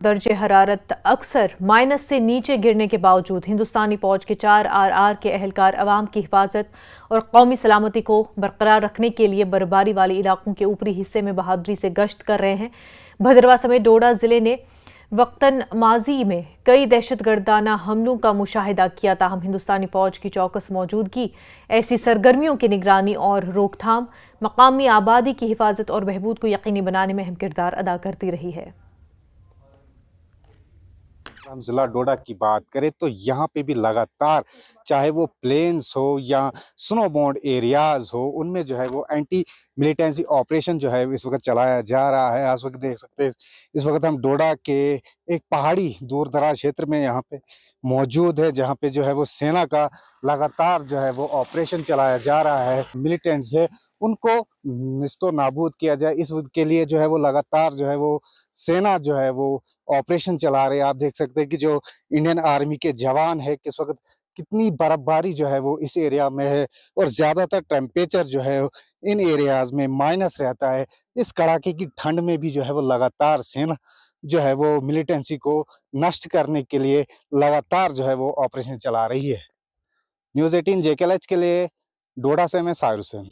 दर्जे हरारत अक्सर माइनस से नीचे गिरने के बावजूद हिंदुस्तानी फौज के 4 RR के एहलकार अवाम की हिफाजत और कौमी सलामती को बरकरार रखने के लिए बर्फबारी वाले इलाकों के ऊपरी हिस्से में बहादुरी से गश्त कर रहे हैं। भद्रवाह समेत डोडा जिले ने वक्तन माजी में कई दहशतगर्दाना हमलों का मुशाहिदा किया, ताहम हिंदुस्तानी फौज की चौकस मौजूदगी ऐसी सरगर्मियों की निगरानी और रोकथाम मकामी आबादी की हिफाजत और बहबूद को यकीनी बनाने में अहम किरदार अदा करती रही है। हम जिला डोडा की बात करें तो यहाँ पे भी लगातार चाहे वो प्लेन्स हो या स्नो बाउंड एरियाज हो, उनमें जो है वो एंटी मिलिटेंसी ऑपरेशन जो है इस वक्त चलाया जा रहा है। इस वक्त देख सकते हैं, इस वक्त हम डोडा के एक पहाड़ी दूर दराज क्षेत्र में यहाँ पे मौजूद है, जहाँ पे जो है वो सेना का लगातार जो है वो ऑपरेशन चलाया जा रहा है। मिलिटेंट्स है उनको निस्तो नाबूद किया जाए, इस के लिए जो है वो लगातार जो है वो सेना जो है वो ऑपरेशन चला रहे हैं। आप देख सकते हैं कि जो इंडियन आर्मी के जवान है किस वक्त कितनी बर्फबारी जो है वो इस एरिया में है और ज्यादातर टेम्परेचर जो है इन एरियाज में माइनस रहता है। इस कड़ाके की ठंड में भी जो है वो लगातार सेना जो है वो मिलिटेंसी को नष्ट करने के लिए लगातार जो है वो ऑपरेशन चला रही है। न्यूज़ 18 JKLH के लिए डोडा से मैं साहिर हुसैन।